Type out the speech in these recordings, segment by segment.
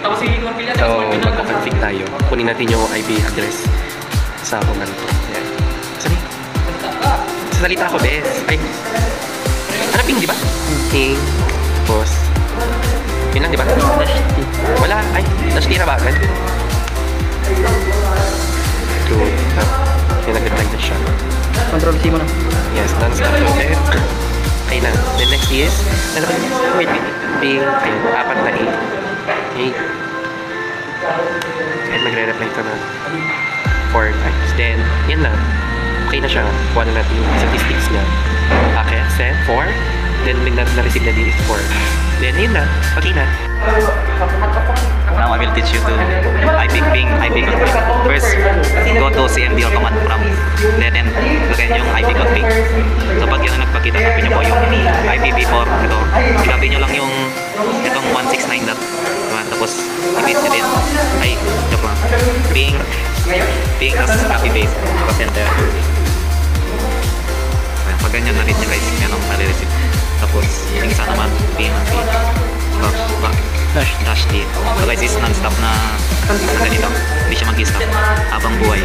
So, magko-config tayo. Kunin natin yung IP address sa command ko. Ayan. Sorry. Sasalita ako, bes. Ay. Ano ping, di ba? Ping. Boss. Yun lang, di ba? Wala. Ay, nasitira ba agad? Good. Yung nag-reply na siya. Control C mo na. Yes, done stop. Okay. Okay na. Then next is, wait. Ping. Ayun, 4 na 8. Okay. And magre-reply ka na 4 times. Then, yan na. Okay na siya. Kuha na natin yung statistics niya. Okay, send 4. Then, na-receive na din is 4. Then, yun na. Okay na. Now I will teach you to IP ping, IP config. First, go to CMD or command prompt. Then, lagyan yung IP config. So, pag yun ang nagpakita, tapin nyo po yung IPv4. Ito, ilapin nyo lang yung itong 169 dot. Tapos, i-paste nyo din. Ay, joke lang. Ping, tapos copy paste. Tapos enter. Pag ganyan na-read nyo guys, yan ang nare-receive. Tapos, yung isa naman, ping, dash D. So guys, is non-stop na ganito. Hindi siya mag-stop habang buhay.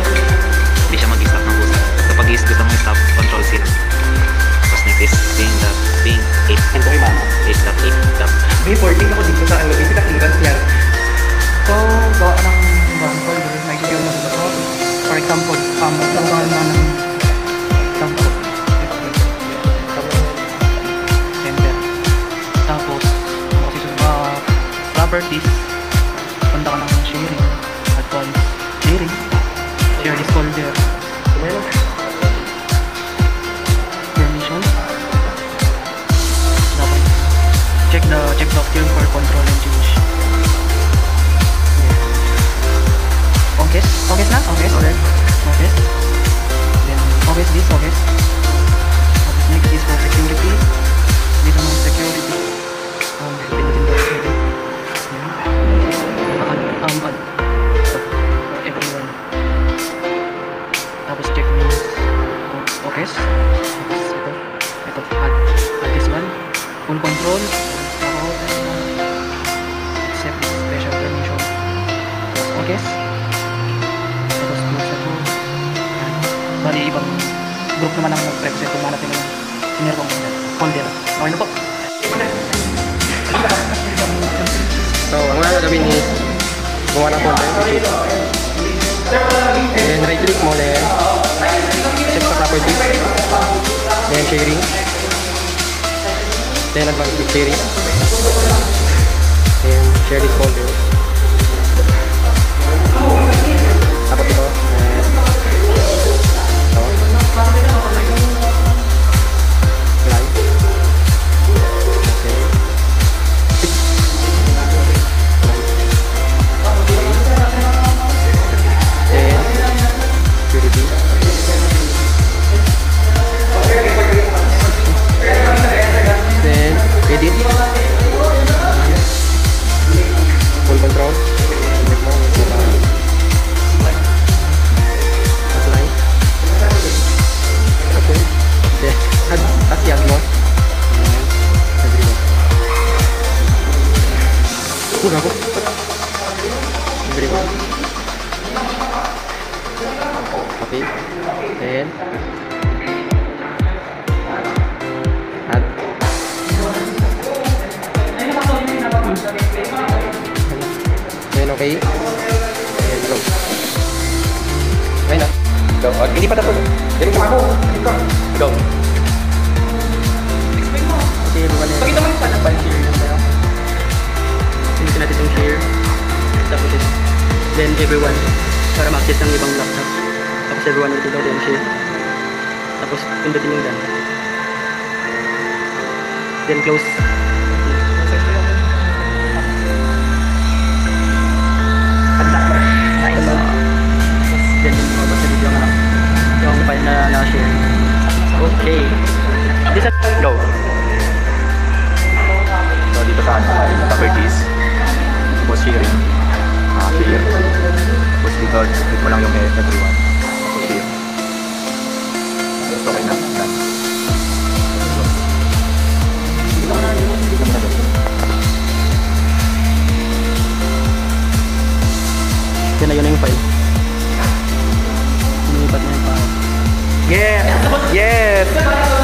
Hindi siya mag-stop ng busa. So pag gusto mong stop, control C. Tapos next is ping 8.8. May 14 ako dito sa basic clearance yan. So, gawa ka ng example, may secure mo dito. For example, magkakaroon na ng example. Center. Tapos, properties, punta ka ng sharing, advanced sharing, share this folder, permissions, dapat check the option for control and change. Okay na? Okay. Then this. Tapos next is for security. Dito ng security. Everyone. Tapos check means okay. Ito add this one. Full control. Accept special permission. Okay. Tapos close ito. Bali ibang group naman ang nag-represent kung natin yung senior kong folder. Okay na po. So, ang mga gagawin is gumawa ng folder. Then, right-click mo, then check sa properties. Then, sharing. Then, advanced sharing. Then, share this folder. Tapos ito. Aku beri copy then add then okay then go na go hindi pa tapos jadi kung ako go okay pakita mo yung paano ba share lang tayo pinitin natin yung share tapos then everyone para ma-access ng ibang laptop tapos everyone will daw din share tapos pindutin yung done then close then lumabas sa video yung file na na-share okay this is go so dito sa properties tapos sharing share tapos dito click mo lang yung everyone tapos share tapos okay na done. Yun na yung file. Lumipat na yung file. Yes! Yes!